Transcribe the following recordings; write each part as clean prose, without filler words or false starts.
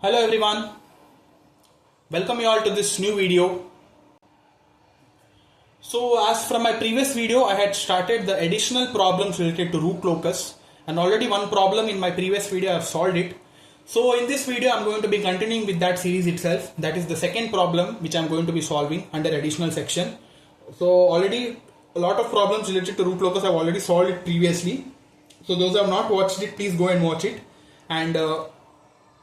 Hello everyone, welcome you all to this new video. So as from my previous video, I had started the additional problems related to Root-Locus, and already one problem in my previous video I have solved it. So in this video I am going to be continuing with that series itself. That is the second problem which I am going to be solving under additional section. So already a lot of problems related to Root-Locus I have already solved it previously. So those who have not watched it, please go and watch it. And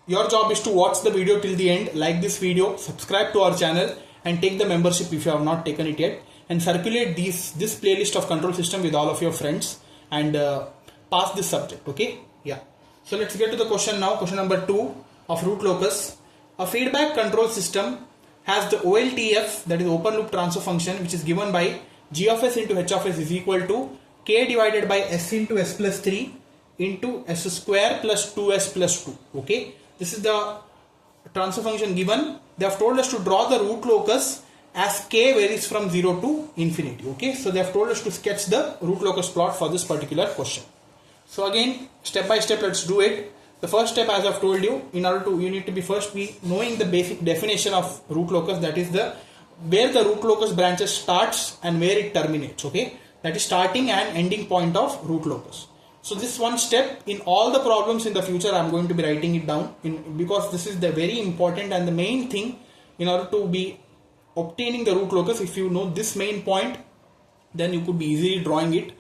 your job is to watch the video till the end, like this video, subscribe to our channel and take the membership if you have not taken it yet, and circulate this playlist of control system with all of your friends and pass this subject. Okay, yeah. So let's get to the question now. Question number 2 of Root-Locus. A feedback control system has the OLTF, that is open loop transfer function, which is given by G of s into H of s is equal to K divided by S into S plus 3 into S square plus 2S plus 2. Okay. This is the transfer function given. They have told us to draw the Root-Locus as K varies from 0 to infinity. Okay, so they have told us to sketch the Root-Locus plot for this particular question. So again, step by step, let's do it. The first step, as I have told you, you need to be first knowing the basic definition of Root-Locus, that is where the Root-Locus branches starts and where it terminates. Okay, that is starting and ending point of Root-Locus. So this one step in all the problems in the future I am going to be writing it down because this is the very important and the main thing in order to be obtaining the Root-Locus. If you know this main point, then you could be easily drawing it.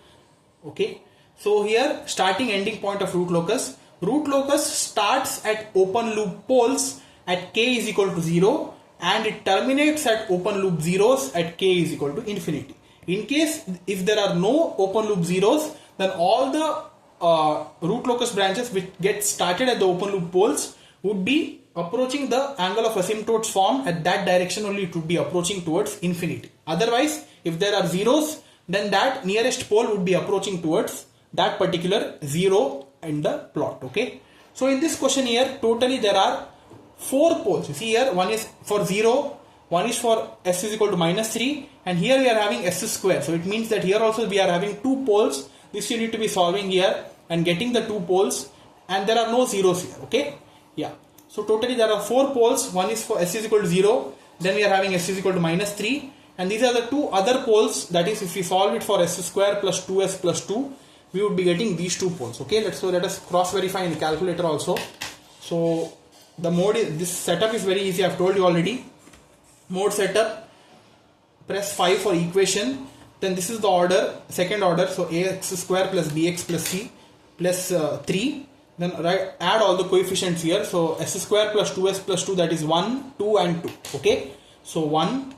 Okay. So here, starting ending point of Root-Locus. Root-Locus starts at open loop poles at k is equal to 0 and it terminates at open loop zeros at k is equal to infinity. In case if there are no open loop zeros, then all the Root-Locus branches which get started at the open loop poles would be approaching the angle of asymptotes formed at that direction only. It would be approaching towards infinity. Otherwise, if there are zeros, then that nearest pole would be approaching towards that particular zero in the plot. Okay. So in this question here, totally there are 4 poles. You see here, one is for 0, one is for s is equal to minus 3, and here we are having s square. So it means that here also we are having 2 poles. This you need to be solving here and getting the 2 poles, and there are no zeros here. Okay, yeah. So totally there are 4 poles. One is for s is equal to 0, then we are having s is equal to minus 3, and these are the 2 other poles. That is, if we solve it for s square plus 2s plus 2, we would be getting these 2 poles. Okay, let us cross verify in the calculator also. So the mode is, this setup is very easy. I have told you already. Mode setup, press 5 for equation. Then this is the order, second order. So ax square plus bx plus c plus 3. Then add all the coefficients here. So s square plus 2s plus 2, that is 1, 2 and 2. Okay. So 1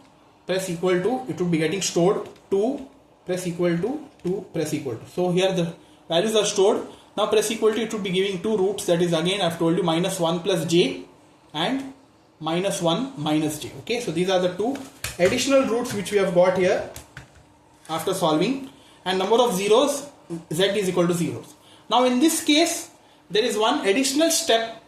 press equal to, it would be getting stored. 2 press equal to, 2 press equal to. So here the values are stored. Now press equal to, it would be giving 2 roots. That is, again I have told you, minus 1 plus j and minus 1 minus j. Okay. So these are the 2 additional roots which we have got here after solving, and number of zeros, z is equal to zeros. Now in this case, there is one additional step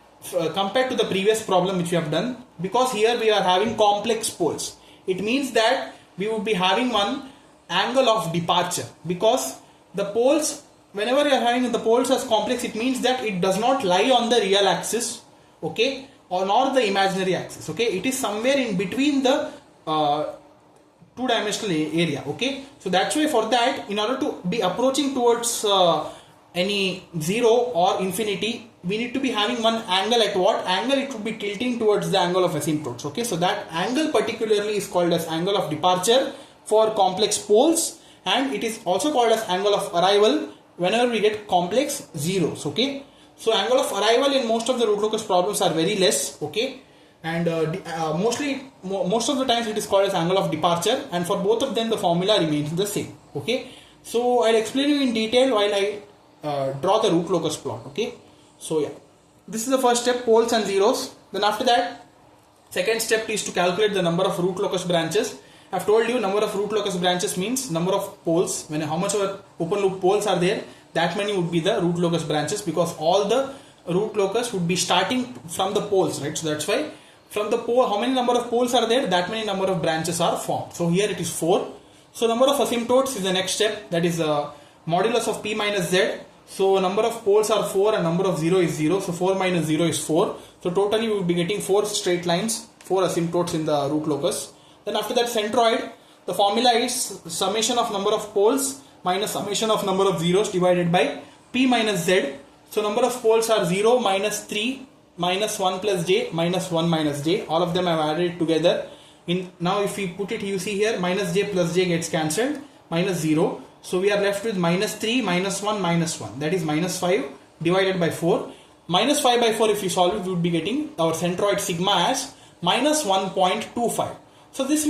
compared to the previous problem which we have done, because here we are having complex poles. It means that we would be having one angle of departure, because the poles, whenever you are having the poles as complex, it means that it does not lie on the real axis, okay, or nor the imaginary axis. Okay, it is somewhere in between the two-dimensional area. Okay, so that's why for that, in order to be approaching towards any 0 or infinity, we need to be having one angle. At what angle? It would be tilting towards the angle of asymptotes. Okay, so that angle particularly is called as angle of departure for complex poles, and it is also called as angle of arrival whenever we get complex zeros. Okay, so angle of arrival in most of the Root-Locus problems are very less. Okay, and most of the times it is called as angle of departure, and for both of them the formula remains the same. Okay, so I'll explain you in detail while I draw the Root-Locus plot. Okay, so yeah, this is the first step, poles and zeros. Then after that, second step is to calculate the number of Root-Locus branches. I've told you number of Root-Locus branches means number of poles. When how much of open loop poles are there, that many would be the Root-Locus branches, because all the Root-Locus would be starting from the poles, right? So that's why from the pole, how many number of poles are there, that many number of branches are formed. So here it is 4. So number of asymptotes is the next step, that is modulus of p minus z So number of poles are 4 and number of 0 is 0. So 4 minus 0 is 4. So totally we will be getting 4 straight lines, 4 asymptotes in the root locus. Then after that centroid, the formula is summation of number of poles minus summation of number of zeros divided by P minus Z. So number of poles are 0 minus 3 minus 1 plus j minus 1 minus j. All of them I have added together. Now if we put it, you see here minus j plus j gets cancelled, minus 0. So we are left with minus 3 minus 1 minus 1, that is minus 5 divided by 4. Minus 5 by 4, if you solve it, we would be getting our centroid sigma as minus 1.25. So this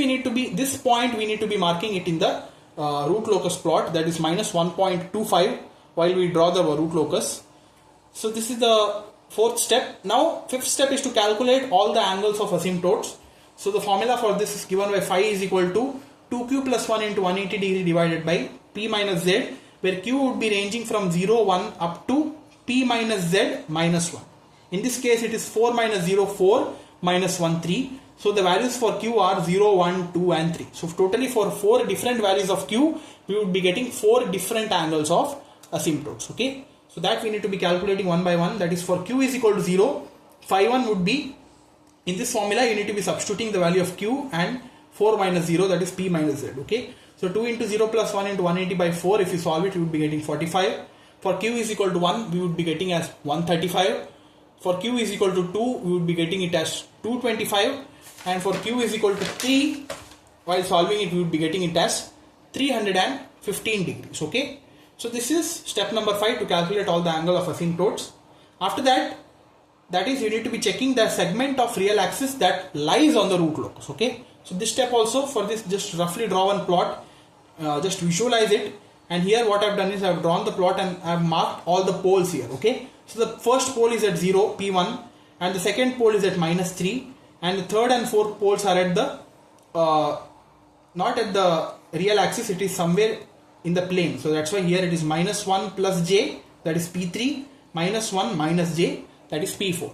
point we need to be marking it in the root locus plot, that is minus 1.25 while we draw the root locus. So this is the fourth step. Now fifth step is to calculate all the angles of asymptotes. So the formula for this is given by phi is equal to 2q plus 1 into 180 degree divided by P minus Z, where q would be ranging from 0, 1 up to P minus Z minus 1. In this case it is 4 minus 0, 4 minus 1, 3. So the values for q are 0, 1, 2 and 3. So totally for 4 different values of q, we would be getting 4 different angles of asymptotes. Okay. So that we need to be calculating one by one. That is for q is equal to 0, phi 1 would be, in this formula you need to be substituting the value of q and 4 minus 0, that is P minus Z. Okay. So 2 into 0 plus 1 into 180 by 4, if you solve it, you would be getting 45. For q is equal to 1, we would be getting as 135. For q is equal to 2, we would be getting it as 225. And for q is equal to 3, while solving it, we would be getting it as 315 degrees. Okay. So this is step number 5 to calculate all the angle of asymptotes. After that, that is, you need to be checking the segment of real axis that lies on the root locus. Okay. So this step also, for this, just roughly draw one plot, just visualize it. And here what I have done is I have drawn the plot and I have marked all the poles here. Okay. So the first pole is at 0, P1, and the second pole is at minus 3, and the third and fourth poles are at the not at the real axis, it is somewhere in the plane. So that's why here it is minus 1 plus j, that is P3, minus 1 minus j, that is P4.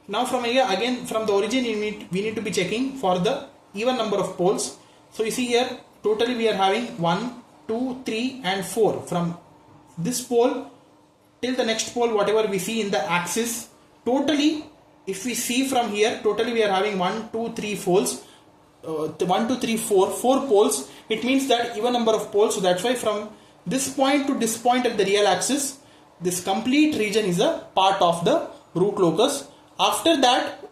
Now from here again, from the origin we need to be checking for the even number of poles. So you see here totally we are having 1, 2, 3 and 4. From this pole till the next pole, whatever we see in the axis, totally if we see from here, totally we are having 1, 2, 3 poles. 1, 2, 3, 4 poles. It means that even number of poles. So that's why from this point to this point at the real axis, this complete region is a part of the root locus. After that,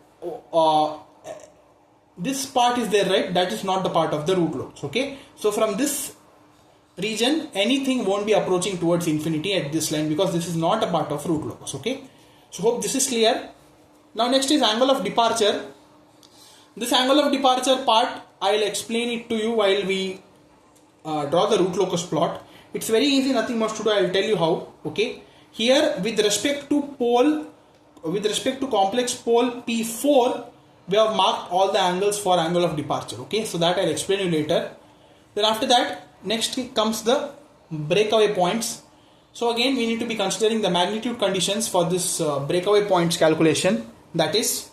this part is there, right? That is not the part of the root locus. Okay. So from this region, anything won't be approaching towards infinity at this line, because this is not a part of root locus. Okay. So hope this is clear. Now next is angle of departure. This angle of departure part, I will explain it to you while we draw the root locus plot. It's very easy, nothing much to do. I will tell you how. Okay. Here with respect to complex pole P4, we have marked all the angles for angle of departure. Okay. So that I will explain you later. Then after that, next comes the breakaway points. So again, we need to be considering the magnitude conditions for this breakaway points calculation. That is,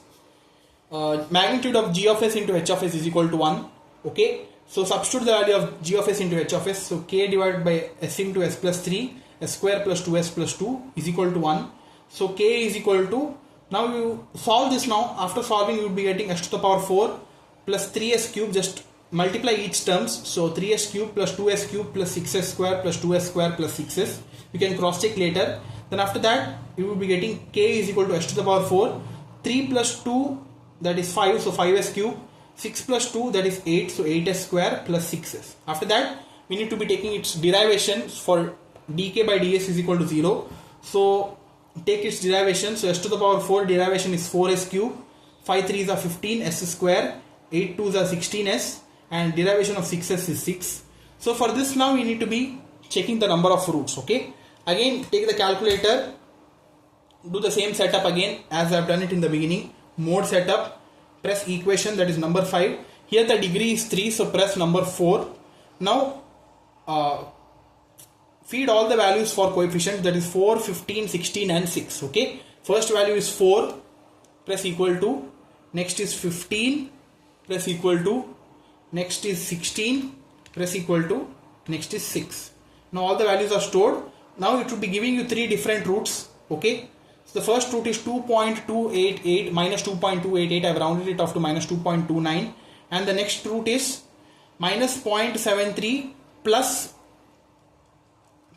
magnitude of g of s into h of s is equal to 1. Okay. So substitute the value of g of s into h of s. So k divided by s into s plus 3, s square plus 2s plus 2 is equal to 1. So k is equal to, now you solve this now. After solving, you will be getting s to the power 4 plus 3s cube. Just multiply each terms. So 3s cube plus 2s cube plus 6s square plus 2s square plus 6s. You can cross check later. Then after that, you will be getting k is equal to s to the power 4. 3 plus 2, that is 5, so 5s cube. 6 plus 2, that is 8, so 8s square plus 6s. After that, we need to be taking its derivation for dk by ds is equal to 0. So take its derivation. So s to the power 4 derivation is 4s cube. 5 3s are 15, s square. 8 2s are 16s. And derivation of 6s is 6. So for this now, we need to be checking the number of roots. Okay. Again, take the calculator. Do the same setup again as I have done it in the beginning. Mode setup, press equation, that is number 5. Here the degree is 3, so press number 4. Now feed all the values for coefficient, that is 4, 15, 16 and 6. Okay. First value is 4, press equal to. Next is 15, press equal to. Next is 16, press equal to. Next is 6. Now all the values are stored. now it will be giving you three different roots. Okay, so the first root is 2.288 minus 2.288. I've rounded it off to minus 2.29, and the next root is minus 0.73 plus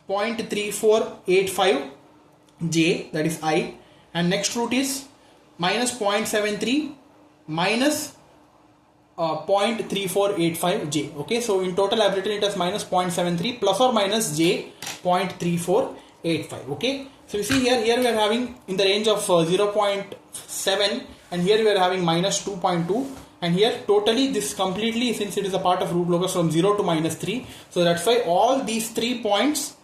0.3485 j, that is I, and next root is minus 0.73 minus 0.3485 j. Okay, so in total I've written it as minus 0.73 plus or minus j 0.3485. Okay, so you see here we are having in the range of 0.7, and here we are having minus 2.2, and here totally this completely, since it is a part of Root-Locus, from 0 to minus 3, so that's why all these 3 points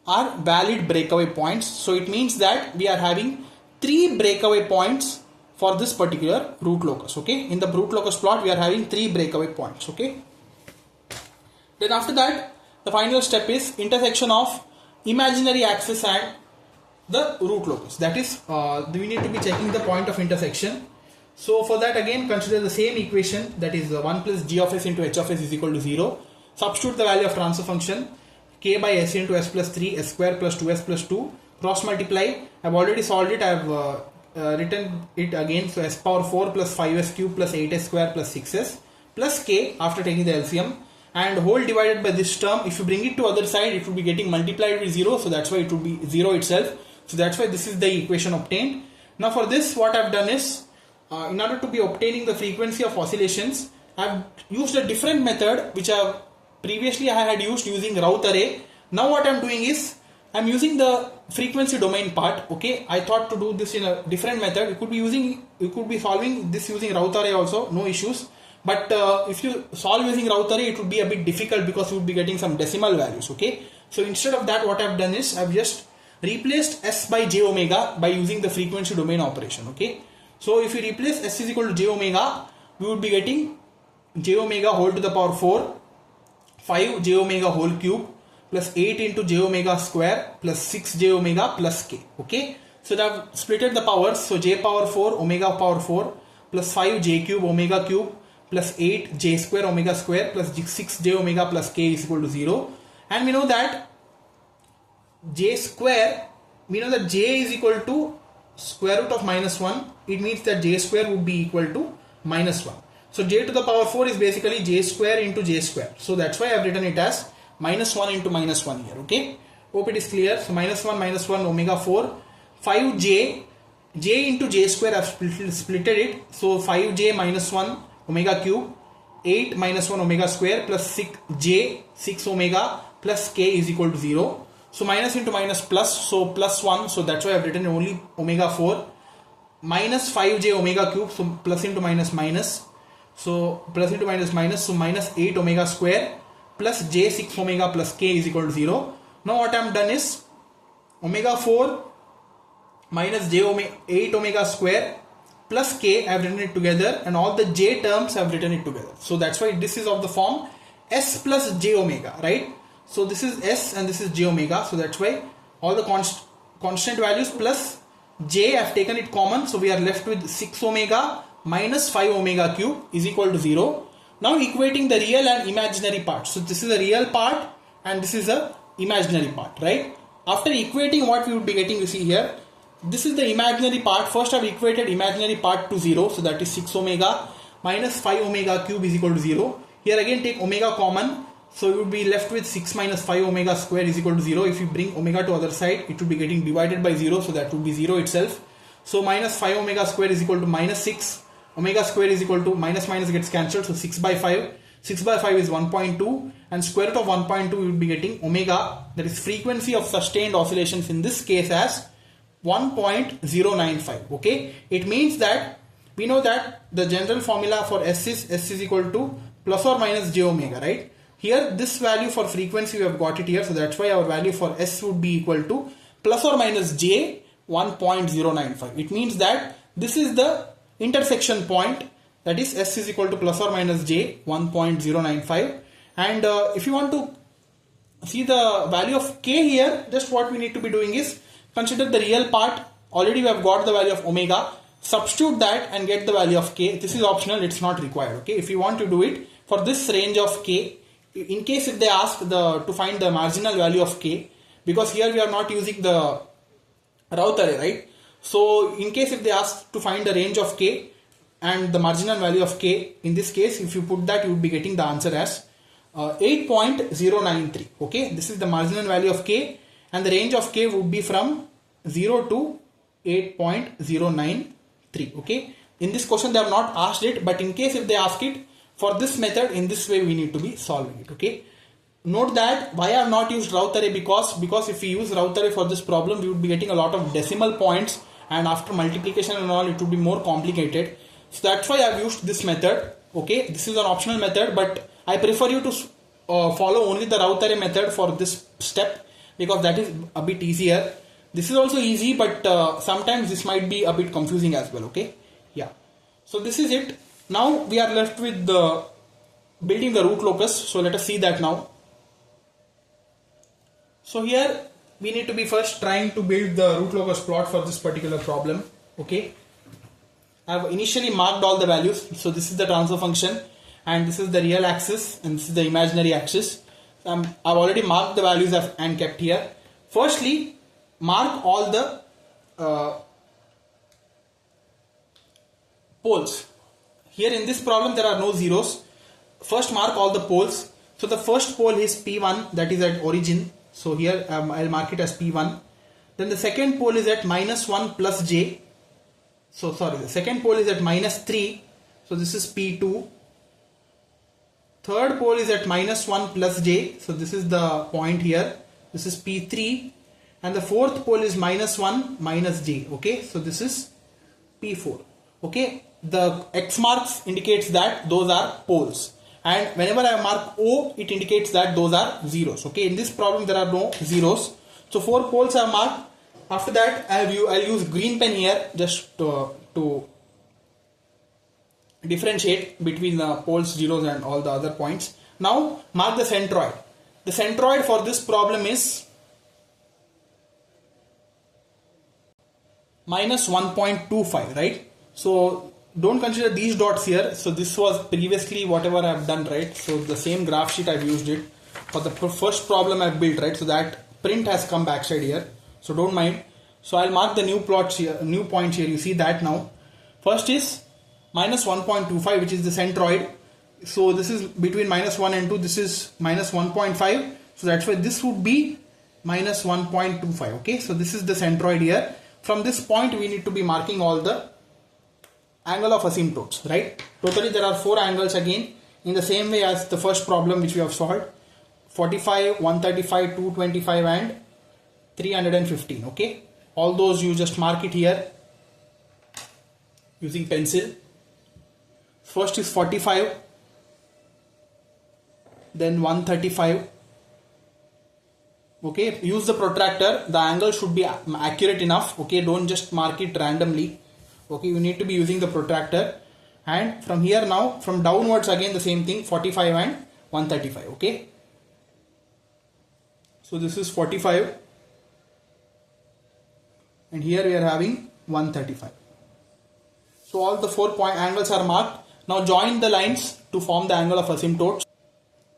are valid breakaway points. So it means that we are having 3 breakaway points for this particular Root-Locus. Okay, in the Root-Locus plot we are having 3 breakaway points. Okay, then after that the final step is intersection of imaginary axis and the Root-Locus. That is, we need to be checking the point of intersection. So for that, again consider the same equation, that is 1 plus g of s into h of s is equal to 0. Substitute the value of transfer function k by s into s plus 3 s square plus 2s plus 2. Cross multiply. I've already solved it. I've written it again. So s power 4 plus 5s cube plus 8s square plus 6s plus k after taking the LCM, and whole divided by this term. If you bring it to other side, it will be getting multiplied with 0. So that's why it will be 0 itself. So that's why this is the equation obtained. Now for this, what I've done is, in order to be obtaining the frequency of oscillations, I've used a different method which I had used using Routh array. Now what I'm doing is, I'm using the frequency domain part. Okay, I thought to do this in a different method. You could be solving this using Routh array also, no issues. But if you solve using Routh array, it would be a bit difficult because you would be getting some decimal values. Okay, so instead of that, what I've done is, I've just replaced s by j omega by using the frequency domain operation. Okay, so if you replace s is equal to j omega, we would be getting j omega whole to the power 4, 5 j omega whole cube plus 8 into j omega square plus 6 j omega plus k. Okay, so I've splitted the powers. So j power 4 omega power 4 plus 5 j cube omega cube plus 8 j square omega square plus 6 j omega plus k is equal to 0. And we know that j square, we know that j is equal to square root of minus 1. It means that j square would be equal to minus 1. So j to the power 4 is basically j square into j square. So that's why I've written it as minus 1 into minus 1 here. Okay, hope it is clear. So minus 1 omega 4, 5j, j into j square, I've splitted it. So 5j minus 1 omega cube, 8 minus 1 omega square plus 6j 6 omega plus k is equal to 0. So minus into minus plus, so plus 1, so that's why I've written only omega 4, minus 5j omega cube, so plus into minus minus, so plus into minus minus, so minus 8 omega square plus j 6 omega plus k is equal to 0. Now what I've done is, omega 4 minus j omega 8 omega square plus k, I've written it together, and all the j terms I've written it together. So that's why this is of the form s plus j omega, right? So this is s and this is j omega. So that's why all the constant values plus j, I've taken it common. So we are left with 6 omega minus 5 omega cube is equal to 0. Now equating the real and imaginary part. So this is a real part and this is a imaginary part, right? After equating, what we would be getting, you see here, this is the imaginary part. First I've equated imaginary part to 0. So that is 6 omega minus 5 omega cube is equal to 0. Here again take omega common. So you would be left with 6 minus 5 omega square is equal to 0. If you bring omega to other side, it would be getting divided by 0. So that would be 0 itself. So minus 5 omega square is equal to minus 6. Omega square is equal to minus minus gets cancelled. So 6 by 5. 6 by 5 is 1.2. And square root of 1.2 you would be getting omega, that is frequency of sustained oscillations in this case, as 1.095. Okay. It means that we know that the general formula for s is equal to plus or minus j omega, right? Here this value for frequency we have got it here, so that's why our value for s would be equal to plus or minus j 1.095. It means that this is the intersection point, that is s is equal to plus or minus j 1.095. And if you want to see the value of k here, just what we need to be doing is consider the real part. Already we have got the value of omega, substitute that and get the value of k. This is optional, it's not required. Okay, if you want to do it for this range of k, in case if they ask to find the marginal value of k, because here we are not using the Routh array, right? So in case if they ask to find the range of k and the marginal value of k, in this case if you put that, you would be getting the answer as 8.093. okay, this is the marginal value of k and the range of k would be from 0 to 8.093. okay, in this question they have not asked it, but in case if they ask it for this method, in this way we need to be solving it. Okay, note that why I have not used Routh array, because if we use Routh array for this problem, we would be getting a lot of decimal points, and after multiplication and all, it would be more complicated. So that's why I have used this method. Okay, this is an optional method, but I prefer you to follow only the Routh array method for this step, because that is a bit easier. This is also easy, but sometimes this might be a bit confusing as well. Okay, yeah. So this is it. Now we are left with the building the Root-Locus. So let us see that now. So here we need to be first trying to build the Root-Locus plot for this particular problem. Okay, I have initially marked all the values. So this is the transfer function, and this is the real axis, and this is the imaginary axis. I've already marked the values and kept here. Firstly, mark all the poles. Here in this problem there are no zeros. First mark all the poles. So the first pole is P1, that is at origin. So here I'll mark it as P1. Then the second pole is at -1 plus j. So sorry, the second pole is at -3. So this is P2. Third pole is at -1 plus j. So this is the point here. This is P3. And the fourth pole is -1 minus j. Okay, so this is P4. Okay, the X marks indicates that those are poles. And whenever I mark O, it indicates that those are zeros. Okay, in this problem there are no zeros. So 4 poles are marked. After that, I'll use green pen here just to differentiate between the poles, zeros and all the other points. Now mark the centroid. The centroid for this problem is -1.25, right? So don't consider these dots here. So this was previously whatever I have done, right? So the same graph sheet I've used it for the first problem I've built, right? So that print has come backside here, so don't mind. So I'll mark the new plots here, new points here. You see that now. First is -1.25, which is the centroid. So this is between -1 and 2. This is -1.5. So that's why this would be -1.25. Okay, so this is the centroid here. From this point we need to be marking all the angle of asymptotes, right? Totally there are 4 angles again, in the same way as the first problem which we have solved: 45, 135, 225 and 315. Okay, all those you just mark it here using pencil. First is 45, then 135. Okay, use the protractor. The angle should be accurate enough. Okay, don't just mark it randomly. Okay, you need to be using the protractor. And from here now, from downwards again the same thing, 45 and 135. Okay, so this is 45 and here we are having 135. So all the 4 point angles are marked. Now join the lines to form the angle of asymptotes.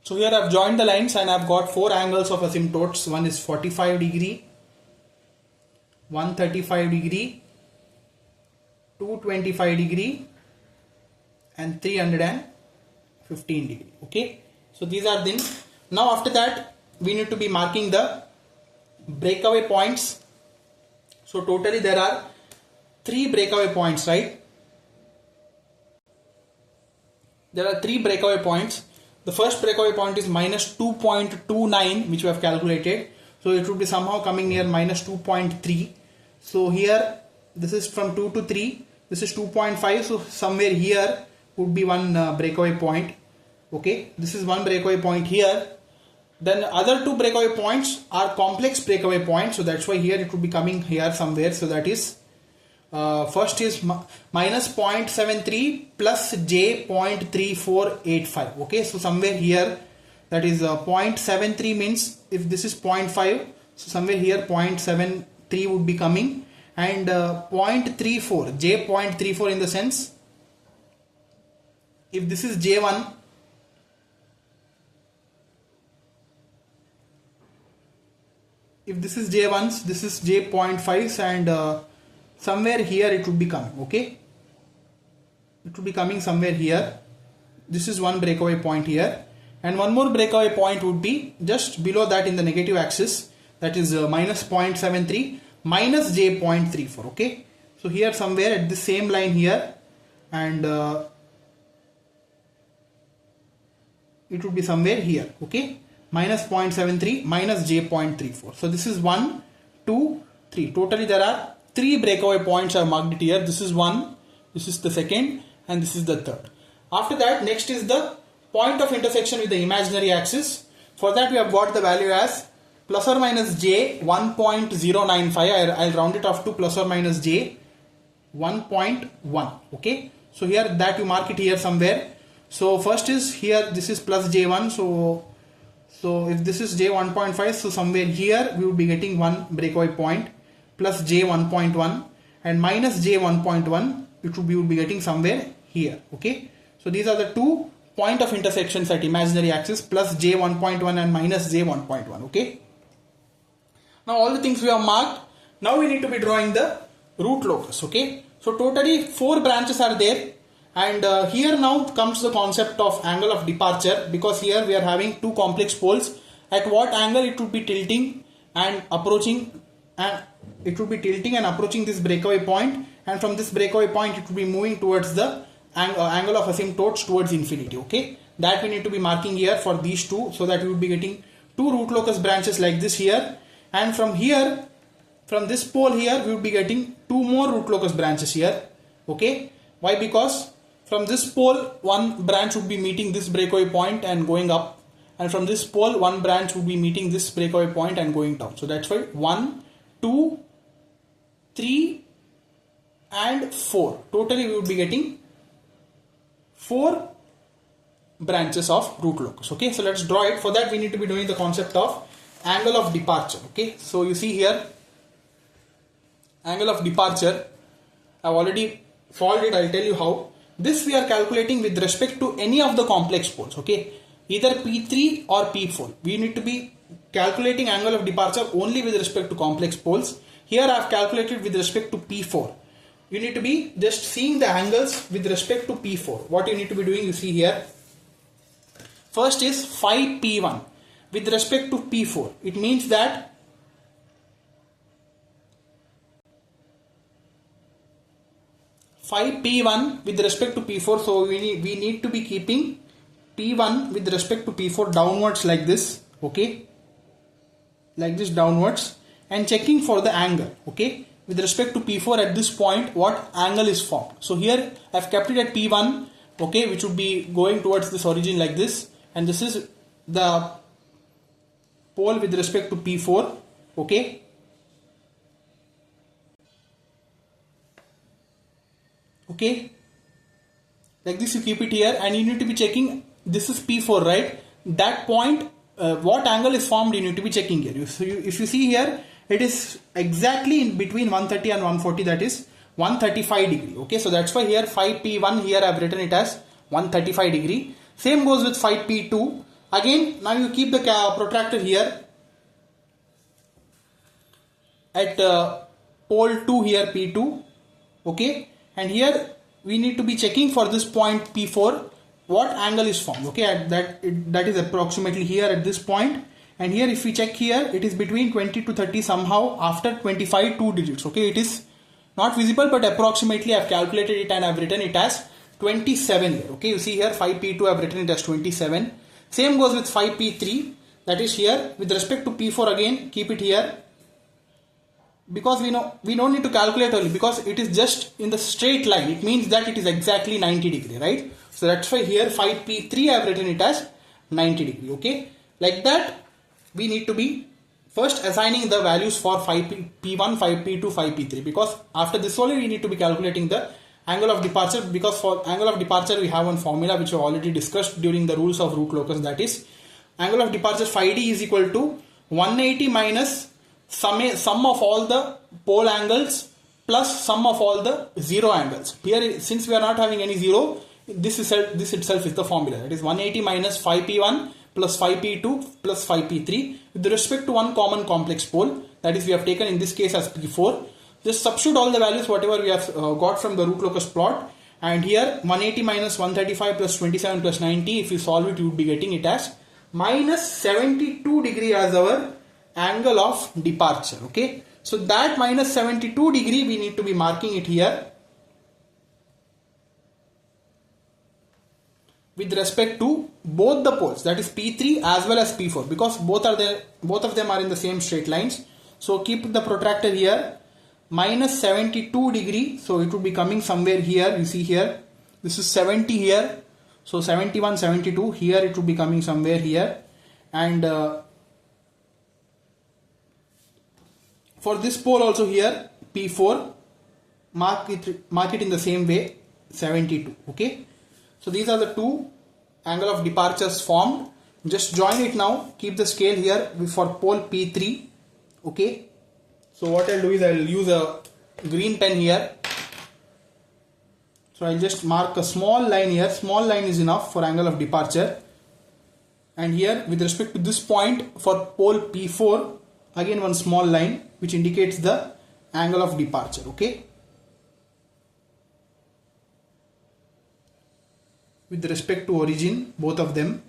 So here I have joined the lines and I have got 4 angles of asymptotes. One is 45 degree, 135 degree, 225 degree and 315 degree. Okay, so these are things. Now after that we need to be marking the breakaway points. So totally there are 3 breakaway points, right? There are 3 breakaway points. The first breakaway point is -2.29, which we have calculated. So it would be somehow coming near -2.3. So here this is from 2 to 3. This is 2.5. So somewhere here would be one breakaway point. Okay, this is one breakaway point here. Then the other 2 breakaway points are complex breakaway points. So that's why here it would be coming here somewhere. So that is first is -0.73 plus j 0.3485. Okay, so somewhere here, that is 0.73 means if this is 0.5, so somewhere here 0.73 would be coming, and 0.34, j 0.34 in the sense, if this is j1, if this is J1s, this is J.5s, and somewhere here it would be coming, okay? It would be coming somewhere here. This is one breakaway point here, and one more breakaway point would be just below that in the negative axis, that is minus 0.73 minus J.34, okay? So here somewhere at the same line here, and it would be somewhere here, okay? Minus 0.73 minus J.34. So this is 1, 2, 3. Totally there are 3 breakaway points are marked here. This is 1, this is the second, and this is the third. After that, next is the point of intersection with the imaginary axis. For that we have got the value as plus or minus J 1.095. I'll round it off to plus or minus J 1.1. Okay. So here that you mark it here somewhere. So first is here, this is plus J1. So if this is J 1.5, so somewhere here we will be getting one breakaway point plus J 1.1 and minus J 1.1, which we will be getting somewhere here. Okay. So these are the 2 point of intersections at imaginary axis, plus J 1.1 and minus J 1.1. Okay. Now all the things we have marked. Now we need to be drawing the root locus. Okay. So totally 4 branches are there, and here now comes the concept of angle of departure, because here we are having 2 complex poles. At what angle it would be tilting and approaching, this breakaway point, and from this breakaway point it would be moving towards the angle of asymptotes towards infinity. Okay, that we need to be marking here for these 2, so that we will be getting 2 root locus branches like this here, and from here, from this pole here, we will be getting 2 more root locus branches here. Okay, why? Because from this pole one branch would be meeting this breakaway point and going up, and from this pole one branch would be meeting this breakaway point and going down. So that's why 1, 2, 3 and 4. Totally we would be getting 4 branches of root locus. Okay, so let's draw it. For that we need to be doing the concept of angle of departure. Okay, so you see here, angle of departure, I've already solved it. I'll tell you how. This we are calculating with respect to any of the complex poles. Okay, either P3 or P4. We need to be calculating angle of departure only with respect to complex poles. Here I have calculated with respect to P4. You need to be just seeing the angles with respect to P4. What you need to be doing, you see here. First is phi P1 with respect to P4. It means that phi P1 with respect to P4. So we need to be keeping P1 with respect to P4 downwards like this. Okay, like this downwards, and checking for the angle. Okay, with respect to P4 at this point, what angle is formed. So here I have kept it at P1, okay, which would be going towards this origin like this, and this is the pole with respect to P4, okay. Okay, like this you keep it here, and you need to be checking, this is P4, right? That point, what angle is formed, you need to be checking here. So if you see here, it is exactly in between 130 and 140, that is 135 degree. Okay, so that's why here phi P1, here I have written it as 135 degree. Same goes with phi P2. Again, now you keep the protractor here at pole 2 here, P2. Okay, and here we need to be checking for this point P4 what angle is formed. Okay, that is approximately here at this point. And here if we check here, it is between 20 to 30 somehow after 25 2 digits. Okay, it is not visible, but approximately I have calculated it and I have written it as 27 here. Okay, you see here phi P2 I have written it as 27. Same goes with phi P3, that is here with respect to P4. Again keep it here, because we don't need to calculate only, because it is just in the straight line. It means that it is exactly 90 degree, right? So that's why here phi P3 I have written it as 90 degree. Okay, like that we need to be first assigning the values for phi P1, phi P2, phi P3, because after this only we need to be calculating the angle of departure, because for angle of departure we have one formula which we have already discussed during the rules of root locus, that is angle of departure phi D is equal to 180 minus sum of all the pole angles plus sum of all the zero angles. Here since we are not having any zero, this itself is the formula, that is 180 minus phi P1 plus phi P2 plus phi P3 with respect to one common complex pole, that is we have taken in this case as P4. Just substitute all the values whatever we have got from the Root-Locus plot, and here 180 minus 135 plus 27 plus 90, if you solve it you would be getting it as minus 72 degree as our angle of departure. Okay, so that minus 72 degree we need to be marking it here with respect to both the poles, that is P3 as well as P4, because both of them are in the same straight lines. So keep the protractor here, minus 72 degree, so it will be coming somewhere here. You see here, this is 70 here, so 71, 72 here, it will be coming somewhere here, and for this pole also here P4, mark it in the same way, 72. Okay, so these are the two angle of departures formed. Just join it now. Keep the scale here for pole P3. Okay, so what I'll do is I'll use a green pen here. So I'll just mark a small line here. Small line is enough for angle of departure. And here with respect to this point for pole P4, again one small line which indicates the angle of departure. Okay, with respect to origin, both of them.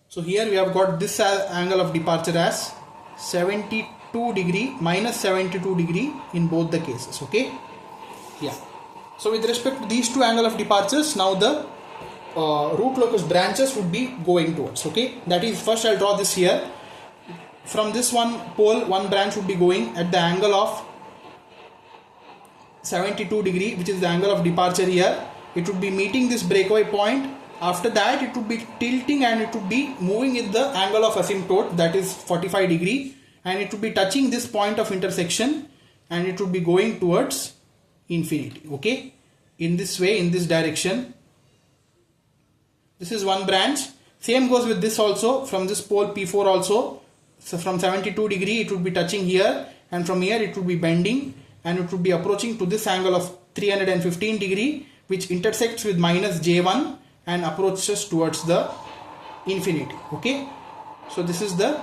So here we have got this angle of departure as 72 degree, minus 72 degree in both the cases. Okay, yeah. So with respect to these two angle of departures, now the Root-Locus branches would be going towards. Okay, that is, first I'll draw this here. From this one pole, one branch would be going at the angle of 72 degree, which is the angle of departure here. It would be meeting this breakaway point. After that it would be tilting and it would be moving in the angle of asymptote, that is 45 degree, and it would be touching this point of intersection and it would be going towards infinity. Okay, in this way, in this direction. This is one branch. Same goes with this also, from this pole P4 also. So from 72 degree it would be touching here, and from here it would be bending and it would be approaching to this angle of 315 degree, which intersects with minus J1 and approaches towards the infinity. Okay, so this is the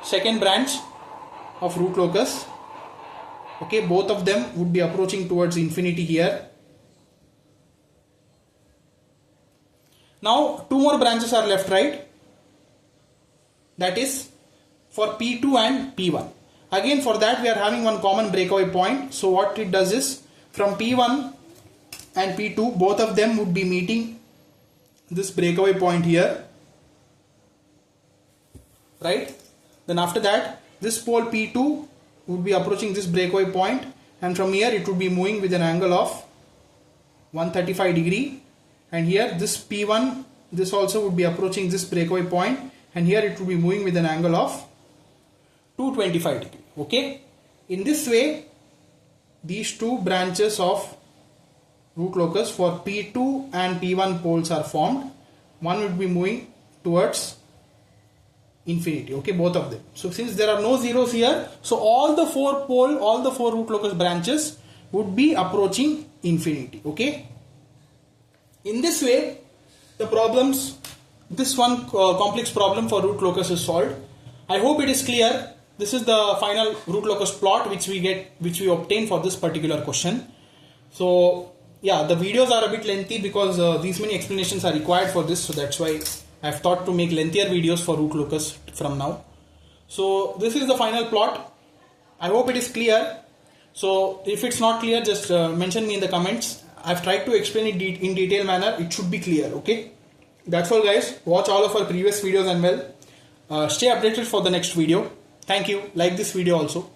second branch of Root-Locus. Okay, both of them would be approaching towards infinity here. Now two more branches are left, right? That is for P2 and P1. Again, for that we are having one common breakaway point. So what it does is, from P1 and P2, both of them would be meeting this breakaway point here, right? Then after that, this pole P2 would be approaching this breakaway point, and from here it would be moving with an angle of 135 degree, and here this P1, this also would be approaching this breakaway point, and here it would be moving with an angle of 225 degree. Okay, in this way these two branches of Root-Locus for P2 and P1 poles are formed. One would be moving towards infinity. Okay, both of them. So since there are no zeros here, so all the four Root-Locus branches would be approaching infinity. Okay, in this way the problems, this one complex problem for Root-Locus is solved. I hope it is clear. This is the final Root-Locus plot which we obtain for this particular question. So yeah, the videos are a bit lengthy because these many explanations are required for this, so that's why I've thought to make lengthier videos for Root-Locus from now. So this is the final plot. I hope it is clear. So if it's not clear, just mention me in the comments. I've tried to explain it in detailed manner. It should be clear. Okay, that's all guys. Watch all of our previous videos and stay updated for the next video. Thank you. Like this video also.